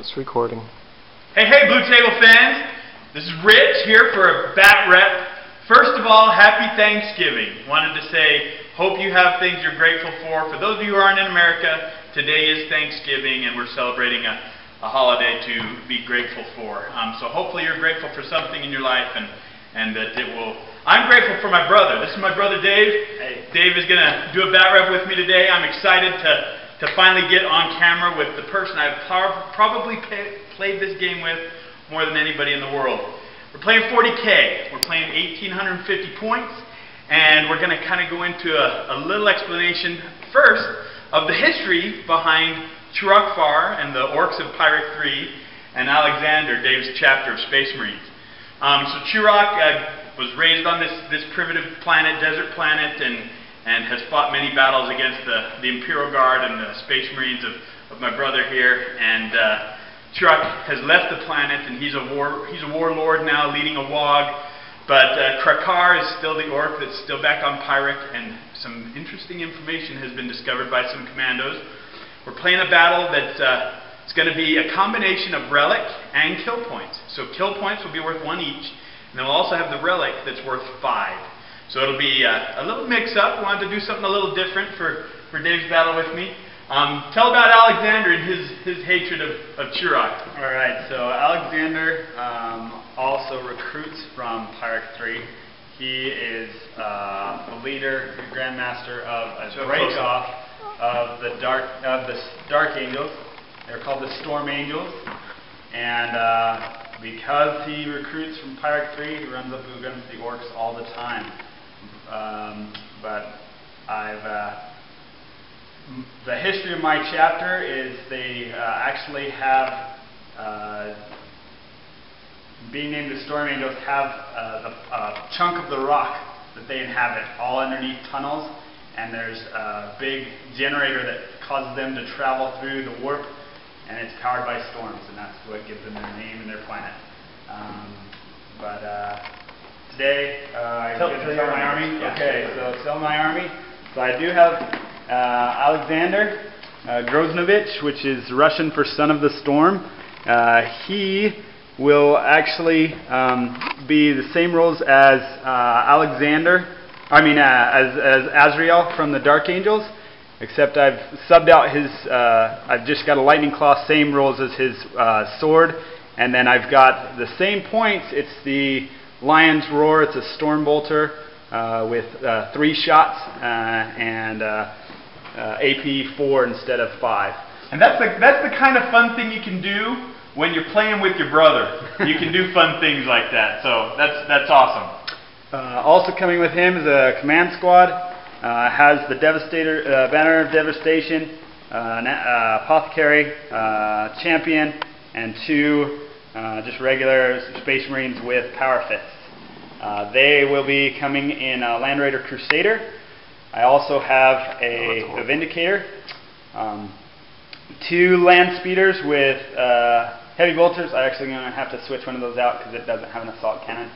It's recording. Hey, Blue Table fans! This is Rich here for a bat rep. First of all, happy Thanksgiving. Wanted to say, hope you have things you're grateful for. For those of you who aren't in America, today is Thanksgiving and we're celebrating a holiday to be grateful for. So hopefully you're grateful for something in your life and that it will... I'm grateful for my brother. This is my brother Dave. Hey. Dave is going to do a bat rep with me today. I'm excited to finally get on camera with the person I've probably played this game with more than anybody in the world. We're playing 40K. We're playing 1,850 points, and we're going to kind of go into a little explanation first of the history behind Chiraq and the Orks of Pirate 3 and Alexander, Dave's chapter of Space Marines. So Chiraq was raised on this primitive planet, desert planet, and has fought many battles against the Imperial Guard and the Space Marines of my brother here. And Chiraq has left the planet, and he's a warlord now, leading a WOG. But Krakar is still the Ork that's still back on Pirate, and some interesting information has been discovered by some commandos. We're playing a battle that's it's going to be a combination of relic and kill points. So kill points will be worth 1 each, and then we'll also have the relic that's worth 5. So it'll be a little mix-up. We wanted to do something a little different for Dave's battle with me. Tell about Alexander and his hatred of Chiraq. All right, so Alexander also recruits from Pirate 3. He is the leader, the Grandmaster of a break-off of the Dark Angels. They're called the Storm Angels, and because he recruits from Pirate 3, he runs up against the Orks all the time. But the history of my chapter is they actually have, being named the Storm Angels, have a chunk of the rock that they inhabit all underneath tunnels, and there's a big generator that causes them to travel through the warp, and it's powered by storms, and that's what gives them their name and their planet. Today, I'm going to tell my army. Yeah. Okay, so tell my army. So I do have Alexander Groznovich, which is Russian for son of the storm. He will actually be the same roles as as Azrael from the Dark Angels, except I've subbed out his, I've just got a lightning claw, same rolls as his sword, and then I've got the same points. It's the Lion's Roar. It's a storm bolter with 3 shots and AP 4 instead of 5. And that's the kind of fun thing you can do when you're playing with your brother. You can do fun things like that. So that's awesome. Also coming with him is a command squad. Has the Devastator, Banner of Devastation, Apothecary, Champion, and 2 just regular Space Marines with Power Fists. They will be coming in Land Raider Crusader. I also have a Vindicator, 2 Land Speeders with Heavy Bolters. I'm actually going to have to switch one of those out because it doesn't have an Assault Cannon.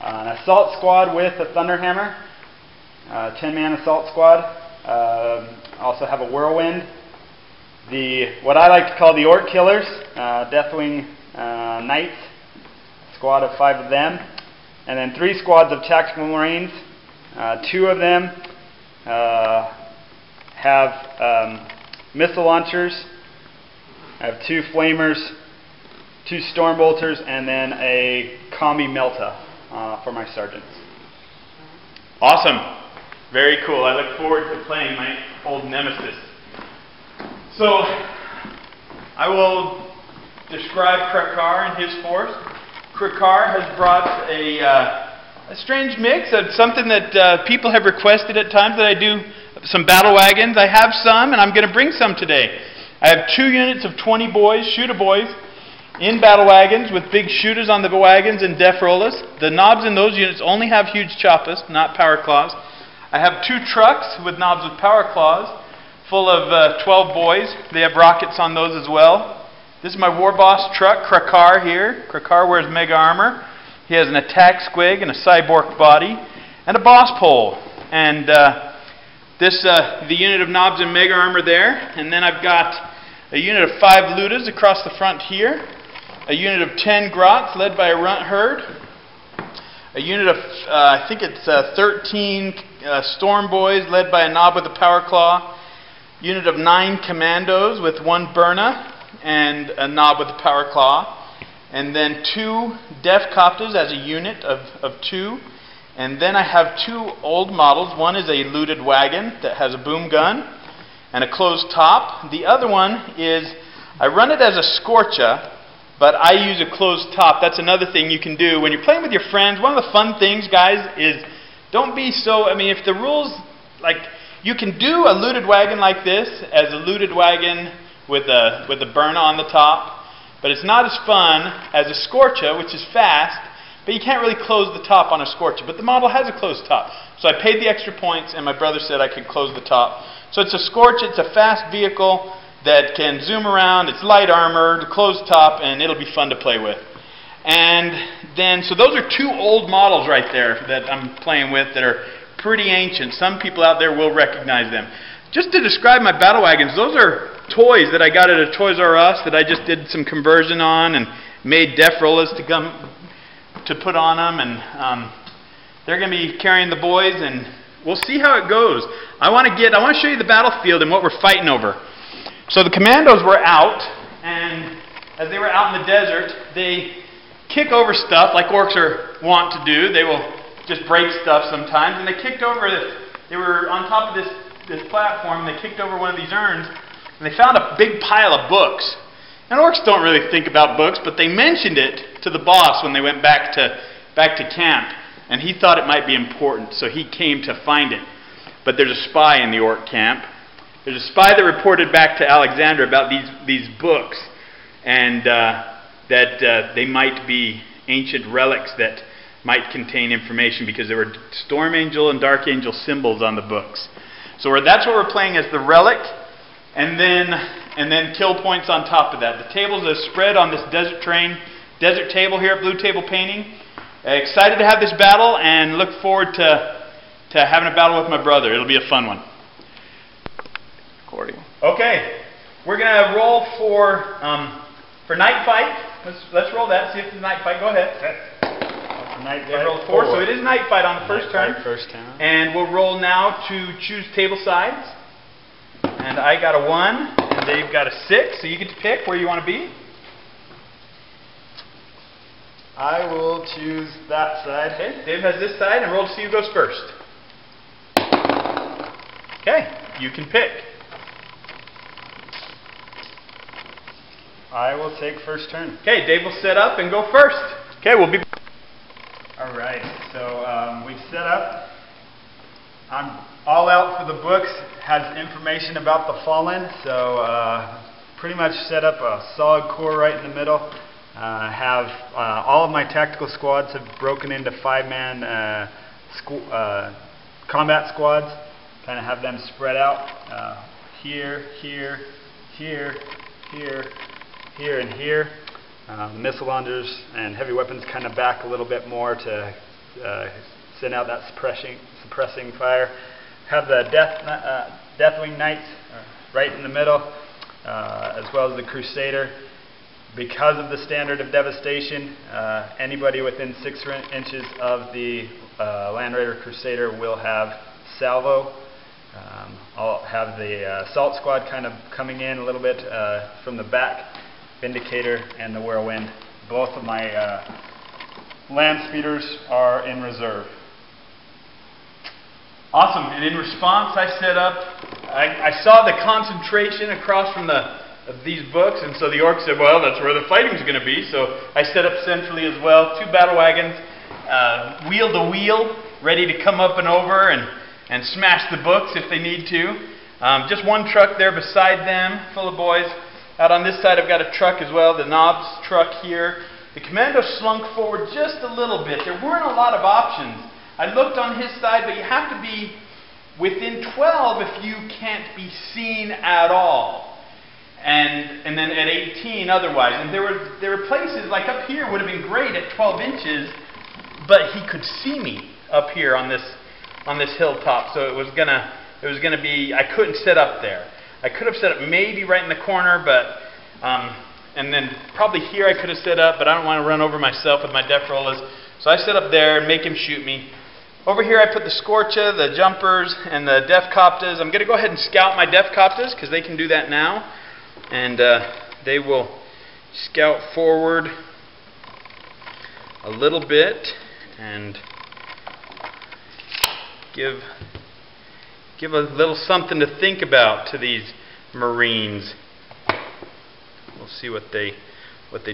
An Assault Squad with a Thunderhammer. 10-man assault squad. Also have a Whirlwind. What I like to call the Ork Killers, Deathwing Knights, squad of 5 of them, and then 3 squads of Tactical Marines. 2 of them have missile launchers. I have 2 flamers, 2 storm bolters, and then a Combi Melta for my sergeants. Awesome. Very cool. I look forward to playing my old nemesis. So, I will describe Krakar and his force. Krakar has brought a strange mix of something that people have requested at times, that I do some battle wagons. I have some, and I'm going to bring some today. I have 2 units of 20 boys, shooter boys, in battle wagons with big shooters on the wagons and def rollers. The knobs in those units only have huge choppas, not power claws. I have 2 trucks with knobs with power claws, full of 12 boys. They have rockets on those as well. This is my War Boss truck, Krakar here. Krakar wears mega armor. He has an attack squig and a cyborg body, and a boss pole. And the unit of knobs and mega armor there. And then I've got a unit of 5 lutas across the front here, a unit of 10 grots led by a runt herd, a unit of, I think it's 13 storm boys led by a knob with a power claw, unit of 9 commandos with 1 Burna and a knob with a power claw, and then 2 def copters as a unit of 2. And then I have 2 old models. One is a looted wagon that has a boom gun and a closed top. The other one is, I run it as a Scorcha, but I use a closed top. That's another thing you can do when you're playing with your friends. One of the fun things, guys, is don't be so, if the rules, like, you can do a looted wagon like this as a looted wagon with a burner on the top, but it's not as fun as a Scorcha, which is fast, but you can't really close the top on a Scorcha. But the model has a closed top. So I paid the extra points, and my brother said I could close the top. So it's a Scorcha, it's a fast vehicle that can zoom around, it's light armored, closed top, and it'll be fun to play with. And then, so those are 2 old models right there that I'm playing with that are pretty ancient. Some people out there will recognize them. Just to describe my battle wagons, those are toys that I got at a Toys R Us that I just did some conversion on and made def rollers to put on them, and they're going to be carrying the boys, and we'll see how it goes. I want to show you the battlefield and what we're fighting over. So the commandos were out, and as they were out in the desert, they kick over stuff like orcs are wont to do. They will just break stuff sometimes, and they kicked over they were on top of this platform, and they kicked over one of these urns, and they found a big pile of books. And orcs don't really think about books, but they mentioned it to the boss when they went back to camp, and he thought it might be important, so he came to find it. But there's a spy in the orc camp. There's a spy that reported back to Alexander about these books, and that they might be ancient relics that might contain information, because there were Storm Angel and Dark Angel symbols on the books. So that's what we're playing as the relic, and then kill points on top of that. The tables are spread on this desert table here at Blue Table Painting. Excited to have this battle, and look forward to having a battle with my brother. It'll be a fun one. Okay, we're gonna roll for night fight. Let's roll that. See if it's a night fight. Go ahead. Night fight. Roll 4, so it is night fight on the first turn. First turn. And we'll roll now to choose table sides. And I got a 1, and Dave got a 6. So you get to pick where you want to be. I will choose that side. Okay, Dave has this side, and roll to see who goes first. Okay, you can pick. I will take first turn. Okay, Dave will set up and go first. Okay, we'll be... Alright, so we've set up. I'm all out for the books. Has information about the Fallen, so pretty much set up a solid core right in the middle. Have all of my tactical squads have broken into 5-man combat squads. Kind of have them spread out here, here, here, here, here, and here. The missile launchers and heavy weapons kind of back a little bit more to send out that suppressing fire. Have the Deathwing Knights right in the middle, as well as the Crusader. Because of the standard of devastation, anybody within 6 inches of the Land Raider Crusader will have salvo. I'll have the Assault Squad kind of coming in a little bit from the back. Vindicator and the Whirlwind. Both of my land speeders are in reserve. Awesome. And in response, I set up, I saw the concentration across from these books, and so the orcs said, well, that's where the fighting's going to be. So I set up centrally as well. 2 battle wagons, wheel to wheel, ready to come up and over and smash the books if they need to. Just 1 truck there beside them, full of boys. Out on this side, I've got a truck as well, the Knobs truck here. The commando slunk forward just a little bit. There weren't a lot of options. I looked on his side, but you have to be within 12 if you can't be seen at all. And then at 18 otherwise. And there were places, like up here would have been great at 12 inches, but he could see me up here on this hilltop. So it was gonna be, I couldn't set up there. I could have set up maybe right in the corner, but and then probably here I could have set up, but I don't want to run over myself with my def rollers. So I set up there and make him shoot me. Over here I put the Scorcha, the jumpers, and the def coptas. I'm going to go ahead and scout my def coptas because they can do that now. And they will scout forward a little bit and give a little something to think about to these Marines. We'll see what they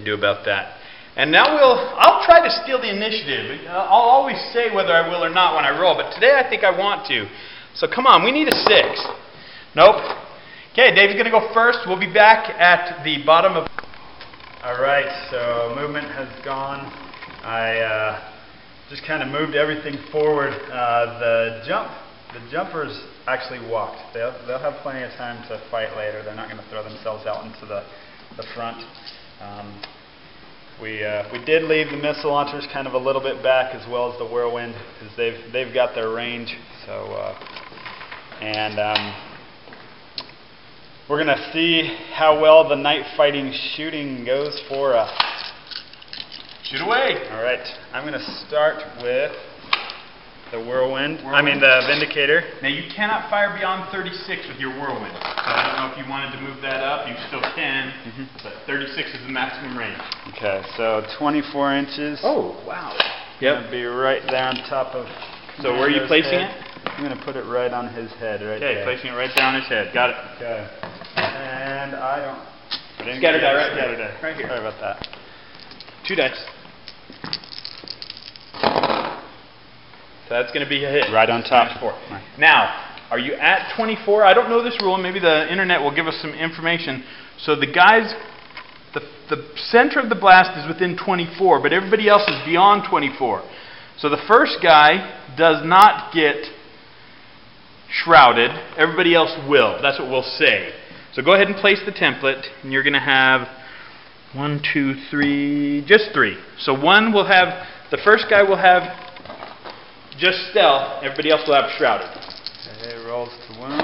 do about that. And now I'll try to steal the initiative. I'll always say whether I will or not when I roll, but today I think I want to. So come on, we need a 6. Nope. Okay, Dave's going to go first. We'll be back at the bottom of... Alright, so movement has gone. I just kind of moved everything forward. The jumpers actually walked. They'll have plenty of time to fight later. They're not going to throw themselves out into the front. We did leave the missile launchers kind of a little bit back, as well as the whirlwind, because they've got their range. So we're going to see how well the night fighting shooting goes for us. Shoot away. All right, I'm going to start with the whirlwind. I mean the Vindicator. Now you cannot fire beyond 36 with your whirlwind. So I don't know if you wanted to move that up. You still can, but 36 is the maximum range. Okay, so 24 inches. Oh, wow. Yep. Going to be right there on top of. So where are you placing it? I'm going to put it right on his head, right there. Okay, placing it right down his head. Got it. Okay. And I don't. Scatter die right Scatter here. die. Right here. Sorry about that. 2 dice. So that's going to be a hit. Right on top. Times 4. Right. Now, are you at 24? I don't know this rule. Maybe the internet will give us some information. So the guys, the center of the blast is within 24, but everybody else is beyond 24. So the first guy does not get shrouded. Everybody else will. That's what we'll say. So go ahead and place the template, and you're going to have 1, 2, 3, just 3. So one will have, the first guy will have just stealth. Everybody else will have shrouded. Okay, rolls to wound.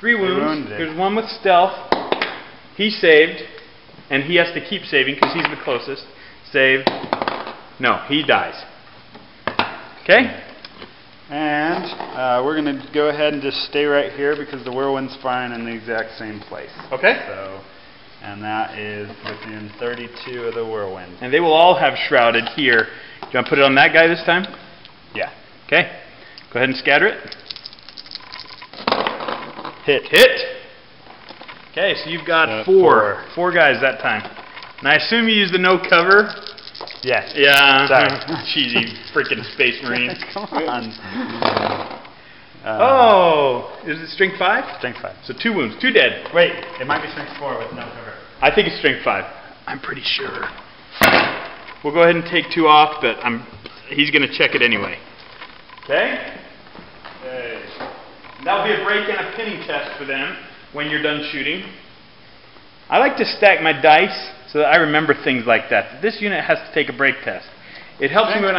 3 wounds. There's one with stealth. He saved, and he has to keep saving because he's the closest. Save. No, he dies. Okay? And we're going to go ahead and just stay right here because the whirlwind's firing in the exact same place. Okay. So, and that is within 32 of the whirlwind. And they will all have shrouded here. Do you want to put it on that guy this time? Yeah. Okay. Go ahead and scatter it. Hit. Hit. Okay, so you've got 4. 4 guys that time. And I assume you use the no cover. Yes. Yeah. Sorry. Cheesy freaking Space Marine. Come on. Oh, is it strength 5? Strength 5. So 2 wounds, 2 dead. Wait, it might be strength 4 with no cover. I think it's strength 5. I'm pretty sure. We'll go ahead and take 2 off, but he's going to check it anyway. Okay? Okay. That'll be a break and a pinning test for them when you're done shooting. I like to stack my dice so that I remember things like that. This unit has to take a break test. It helps me when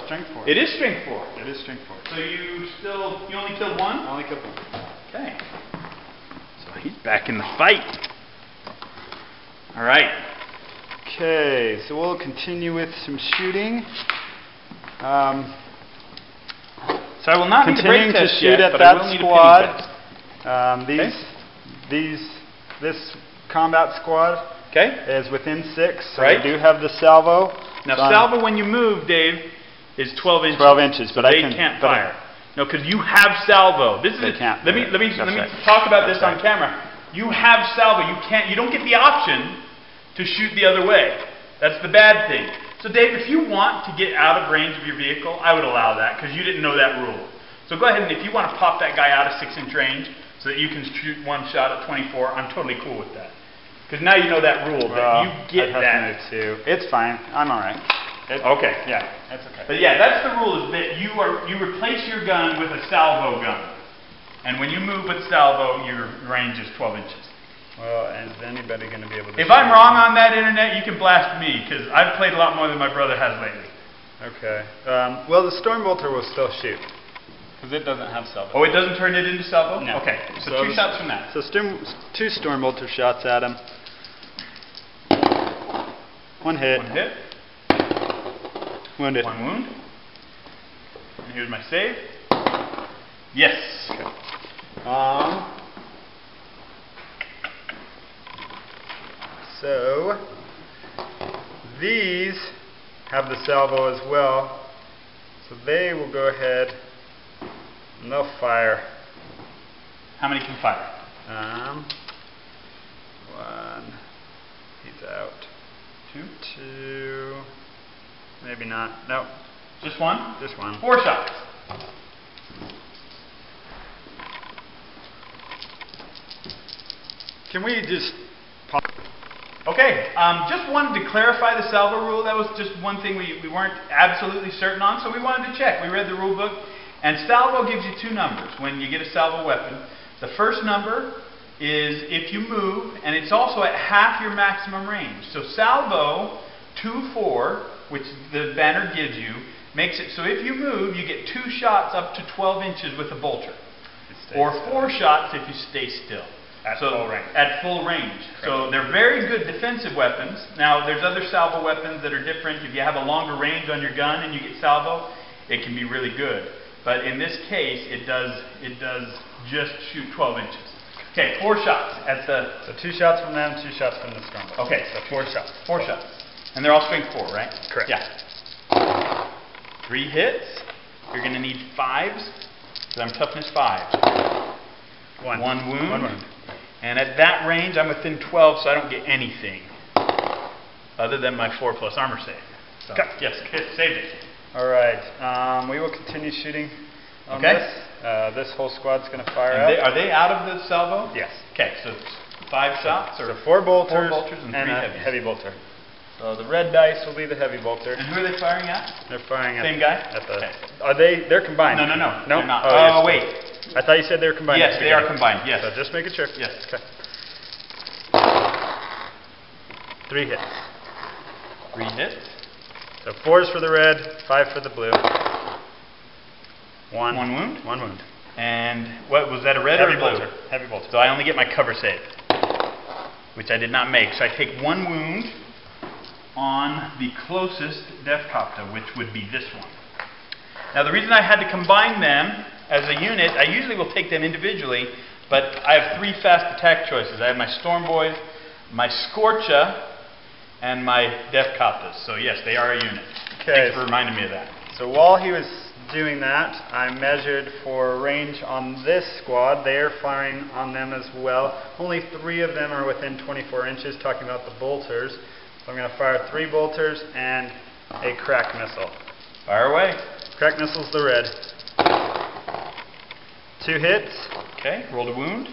Strength 4. It is strength 4. It is strength 4. So you only killed 1? Only killed 1. Okay. So he's back in the fight. All right. Okay, so we'll continue with some shooting. So I will not continuing need to break to test shoot yet, at but that I will need squad. a pinning test. This combat squad Okay. is within 6, so Right. they do have the salvo. Now So salvo when you move, Dave, is 12 inches. 12 inches, but they I can't fire. No, because you have salvo. This is They can't. Let me That's right. talk about this That's on camera. You have salvo. You don't get the option to shoot the other way. That's the bad thing. So Dave, if you want to get out of range of your vehicle, I would allow that because you didn't know that rule. So go ahead and if you want to pop that guy out of 6-inch range so that you can shoot 1 shot at 24, I'm totally cool with that. Because now you know that rule, that you get that. Too. It's fine. I'm all right. Okay. Yeah, it's okay. But yeah, that's the rule, is that you replace your gun with a salvo gun. And when you move with salvo, your range is 12 inches. Well, is anybody going to be able to... If I'm wrong on that, internet, you can blast me, because I've played a lot more than my brother has lately. Okay. Well, the Storm Bolter will still shoot. Because it doesn't have salvo. Oh, it doesn't turn it into salvo? No. Okay, so 2 shots from that. So two storm bolter shots at him. One hit. One hit. Wounded. One wound. And here's my save. Yes. Okay. So these have the salvo as well. So they will go ahead and they'll fire. How many can fire? One. He's out. 2. 2. Maybe not. No. Just one? Just one. 4 shots. Can we just pop? Okay, just wanted to clarify the salvo rule. That was just one thing we weren't absolutely certain on, so we wanted to check. We read the rule book, and salvo gives you 2 numbers when you get a salvo weapon. The first number is if you move, and it's also at half your maximum range. So salvo 2-4, which the banner gives you, makes it so if you move, you get 2 shots up to 12 inches with a bolter, or 4 shots if you stay still. At full range. At full range. So they're very good defensive weapons. Now there's other salvo weapons that are different. If you have a longer range on your gun and you get salvo, it can be really good. But in this case, it does just shoot 12 inches. Okay, 4 shots at the. So 2 shots from them, 2 shots from the storm bolter. Okay, so 4 shots. 4 shots, and they're all strength 4, right? Correct. Yeah. 3 hits. You're going to need 5s because I'm toughness 5. One wound. 1 wound. And at that range, I'm within 12, so I don't get anything other than my 4+ armor save. So, yes, saved it. All right. We will continue shooting on this. This whole squad's going to fire out. Are they out of the salvo? Yes. Okay, so it's 5 shots? Or so 4 bolters, 4 bolters and 3 a heavy bolter. So the red dice will be the heavy bolter. And who are they firing at? They're firing at same guy? At the. Are they? They're combined. No. Nope. They're not. Oh, Oh, wait. I thought you said they were combined. Yes, they are combined. Yes. So just making sure. Yes. Okay. 3 hits. 3 hits. So 4s for the red, 5 for the blue. 1 wound. 1 wound. And what was that? A red Heavy or a blue? bolter. Heavy bolter. So I only get my cover save, which I did not make. So I take 1 wound on the closest death copter, which would be this one. Now the reason I had to combine them as a unit, I usually will take them individually, but I have 3 fast attack choices. I have my Storm Boys, my Scorcha, and my Death Coptas. So yes, they are a unit. Okay. Thanks for reminding me of that. So while he was doing that, I measured for range on this squad. They are firing on them as well. Only 3 of them are within 24 inches, talking about the bolters. So I'm going to fire 3 bolters and a crack missile. Fire away. Crack missile's the red. 2 hits. Okay, roll a wound.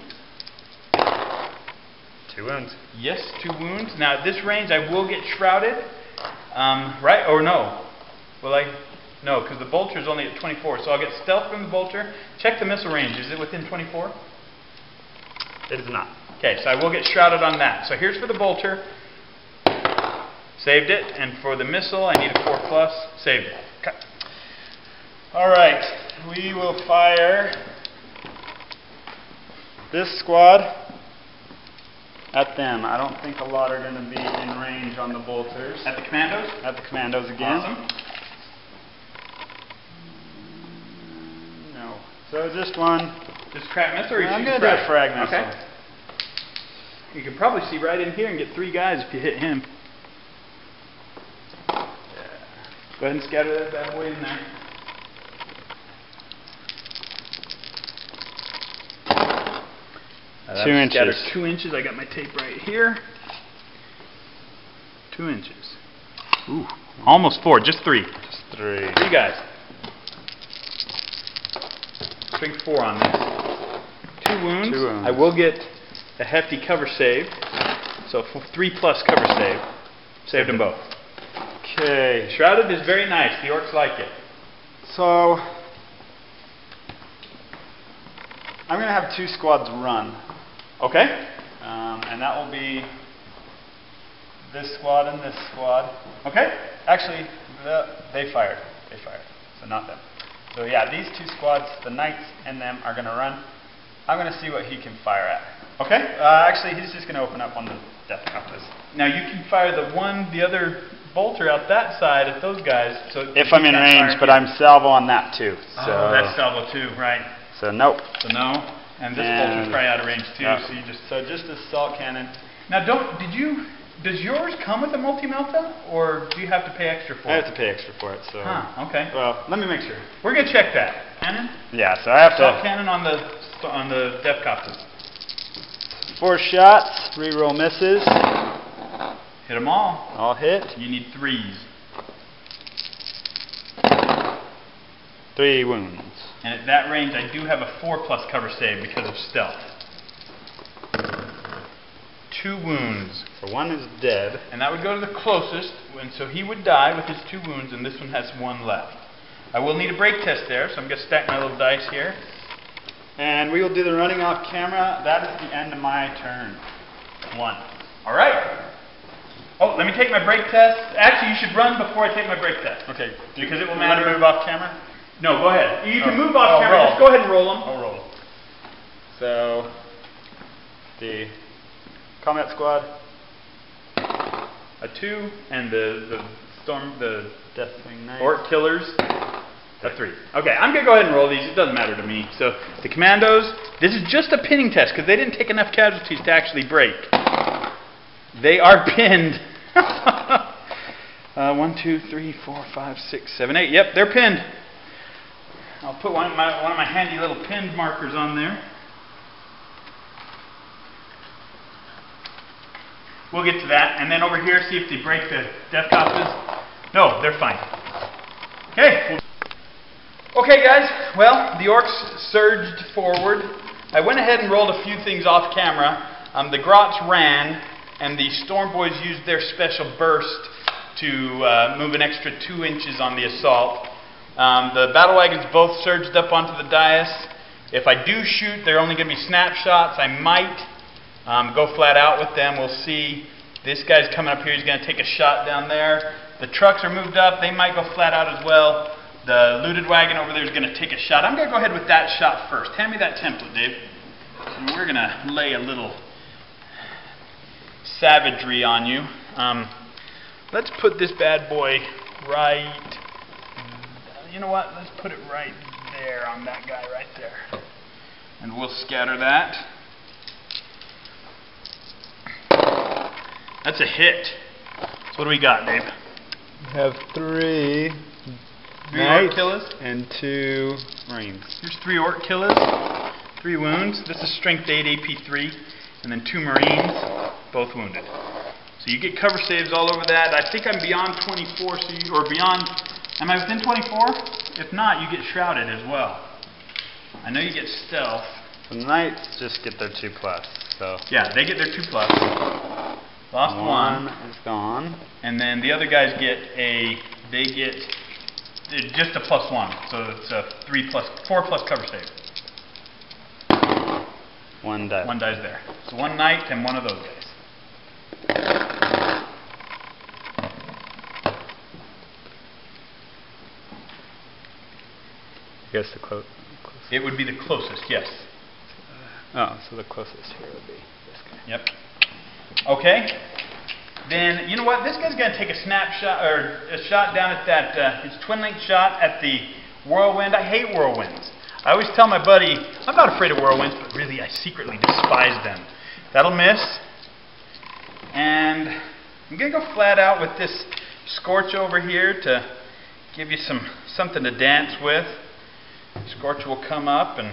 2 wounds. Yes, 2 wounds. Now at this range I will get shrouded. Right? Or no? Will I? No, because the bolter is only at 24. So I'll get stealth from the bolter. Check the missile range. Is it within 24? It is not. Okay, so I will get shrouded on that. So here's for the bolter. Saved it. And for the missile, I need a 4+. Saved it. Okay. All right. We will fire this squad at them. I don't think a lot are going to be in range on the bolters. At the commandos? At the commandos again. Awesome. No. So just one. Just crack missile, or you I'm shoot going to do a frag missile. Okay. You can probably see right in here and get 3 guys if you hit him. Yeah. Go ahead and scatter that bad boy in there. Two inches. Scatter 2 inches. I got my tape right here. 2 inches. Ooh, almost 4. Just 3. Just 3. 3 guys. Strength 4 on this. 2 wounds. 2 wounds. I will get a hefty cover save. So 3+ cover save. Saved them both. Okay. Shrouded is very nice. The orcs like it. So I'm going to have 2 squads run. Okay. And that will be this squad and this squad. Okay. Actually, they fired. They fired. So not them. So yeah, these two squads, the knights and them, are going to run. I'm going to see what he can fire at. Okay. Actually, he's just going to open up on the death compass. Now you can fire the other bolter out that side at those guys. So if I'm in range, but I'm salvo on that too. So that's salvo too, right? So nope. So no. And this bolter's probably out of range too. Yeah. So just a salt cannon. Now does yours come with a multi-melta, or do you have to pay extra for it? I have to pay extra for it. So. Okay. Well, let me make sure. We're gonna check that. Cannon? Yeah. So I have salt cannon on the depth compass. 4 shots, reroll misses. Hit them all. All hit. You need 3s. 3 wounds. And at that range, I do have a 4+ cover save because of stealth. 2 wounds. So 1 is dead. And that would go to the closest, and so he would die with his 2 wounds, and this one has 1 left. I will need a break test there, so I'm going to stack my little dice here. And we will do the running off camera. That is the end of my turn. 1. All right. Oh, let me take my break test. Actually, you should run before I take my break test. Okay. Because it will matter. You want to move off camera? No, go ahead. You can move off camera. Roll. Just go ahead and roll them. I'll roll. So, the combat squad, a 2, and the Deathwing Knight. Ork killers, a 3. Okay, I'm going to go ahead and roll these. It doesn't matter to me. So, the commandos, this is just a pinning test because they didn't take enough casualties to actually break. They are pinned. 1, 2, 3, 4, 5, 6, 7, 8. Yep, they're pinned. I'll put one of my handy little pinned markers on there. We'll get to that. And then over here, see if they break the death copses. No, they're fine. Okay. Okay, guys. Well, the Orks surged forward. I went ahead and rolled a few things off camera. The Grots ran, and the Storm Boys used their special burst to move an extra 2 inches on the assault. The battle wagons both surged up onto the dais. If I do shoot, they're only going to be snapshots. I might go flat out with them. We'll see. This guy's coming up here. He's going to take a shot down there. The trucks are moved up. They might go flat out as well. The looted wagon over there is going to take a shot. I'm going to go ahead with that shot first. Hand me that template, Dave. And we're going to lay a little savagery on you. Let's put this bad boy right... You know what? Let's put it right there on that guy right there. And we'll scatter that. That's a hit. So what do we got, Dave? We have 3 Ork killers and 2 Marines. Here's 3 Ork killers, 3 wounds. This is strength 8 AP 3, and then 2 Marines, both wounded. So you get cover saves all over that. I think I'm beyond 24, or beyond. Am I within 24? If not, you get shrouded as well. I know you get stealth. The knights just get their 2+. So yeah, they get their 2+. Lost 1 is gone. And then the other guys get just a +1. So it's a 4+ cover save. 1 dies. 1 dies there. So 1 knight and 1 of those guys. I guess the closest. It would be the closest, yes. Oh, so the closest here would be this guy. Yep. Okay. Then, you know what? This guy's going to take a snapshot, or a shot down at that, his twin-link shot at the whirlwind. I hate whirlwinds. I always tell my buddy, I'm not afraid of whirlwinds, but really I secretly despise them. That'll miss. And I'm going to go flat out with this Scorch over here to give you something to dance with. Scorch will come up and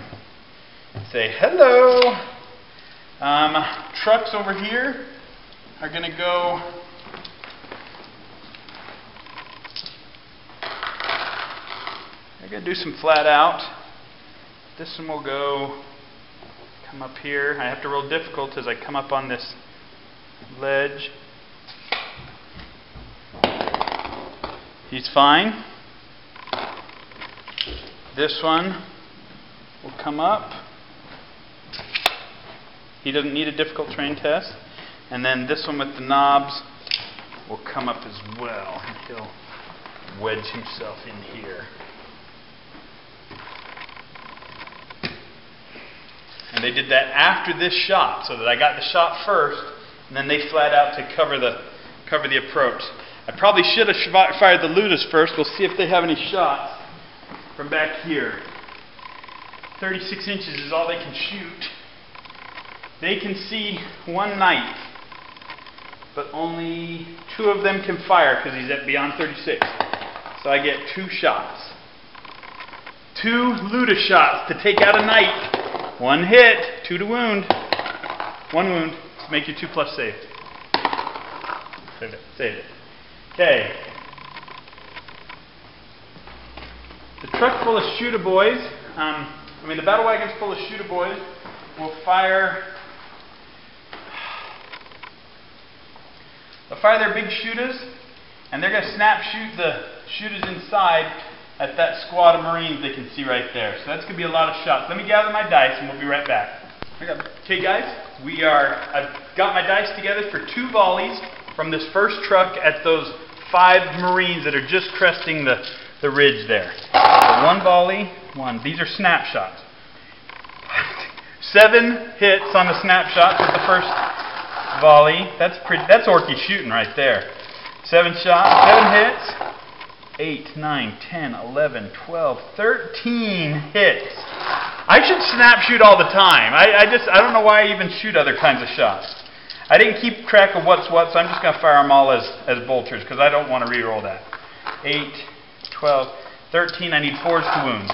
say, hello. Trucks over here are going to go they're going to do some flat out. This one will come up here. I have to roll difficult as I come up on this ledge. He's fine. This one will come up. He doesn't need a difficult terrain test. And then this one with the knobs will come up as well. And he'll wedge himself in here. And they did that after this shot, so that I got the shot first, and then they flat out to cover the approach. I probably should have fired the Ludas first. We'll see if they have any shots from back here. 36 inches is all they can shoot. They can see one knight, but only 2 of them can fire because he's at beyond 36. So I get 2 shots. 2 Luda shots to take out a knight. 1 hit, 2 to wound. 1 wound to make you 2+ save. Save it. Okay. The truck full of shooter boys, the battle wagon's full of shooter boys will fire. They'll fire their big shooters, and they're going to snap shoot the shooters inside at that squad of Marines they can see right there. So that's going to be a lot of shots. Let me gather my dice, and we'll be right back. Okay, guys, I've got my dice together for 2 volleys from this first truck at those 5 Marines that are just cresting the ridge there. So 1 volley, 1. These are snapshots. 7 hits on the snapshots with the first volley. That's Orky shooting right there. 7 shots, 7 hits. 8, 9, 10, 11, 12, 13 hits. I should snap shoot all the time. I don't know why I even shoot other kinds of shots. I didn't keep track of what's what, so I'm just going to fire them all as bolters because I don't want to re-roll that. 8, 12, 13. I need 4s to wound.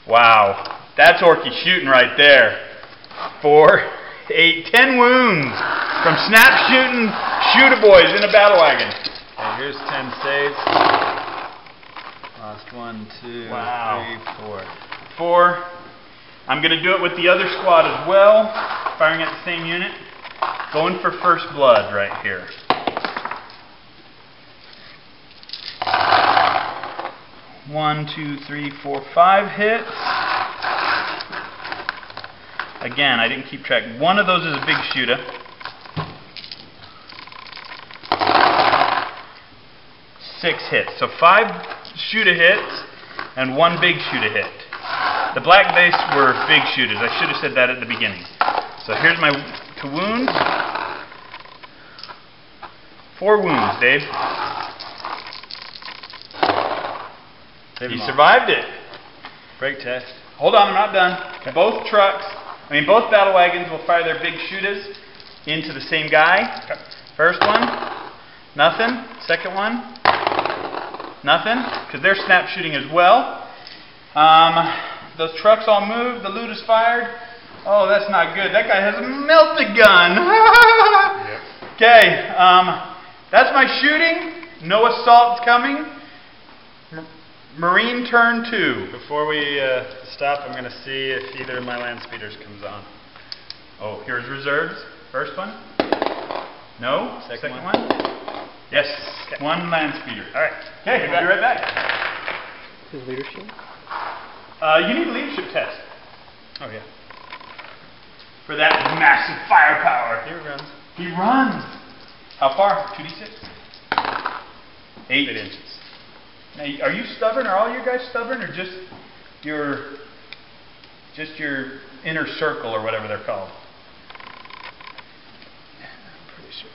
Wow. That's Orky shooting right there. 4, 8, 10 wounds from snap shooting shooter boys in a battle wagon. Okay, here's 10 saves. Last 1, 2, wow. 3, 4. 4. I'm going to do it with the other squad as well, firing at the same unit. Going for first blood right here. One, 2, 3, 4, 5 hits. Again, I didn't keep track. 1 of those is a big shooter. 6 hits. So 5 shooter hits and 1 big shooter hit. The black base were big shooters. I should have said that at the beginning. So here's my to wound. 4 wounds, Dave. You survived it. Break test. Hold on, I'm not done. Okay. Both battle wagons will fire their big shooters into the same guy. Okay. First one, nothing. Second one, nothing, because they're snap shooting as well. Those trucks all moved. The loot is fired. Oh, that's not good. That guy has a melted gun. Yep. Okay, that's my shooting. No assaults coming. Marine turn 2. Before we stop, I'm going to see if either of my land speeders comes on. Oh, here's reserves. First one. No. Second one. Yes. Okay. 1 land speeder. All right. Okay, we'll be right back. His leadership? You need a leadership test. Oh, yeah. For that massive firepower. He runs. He runs. How far? 2d6? 8 inches. Now, are you stubborn? Are all you guys stubborn, or just your inner circle, or whatever they're called? Yeah, I'm pretty sure.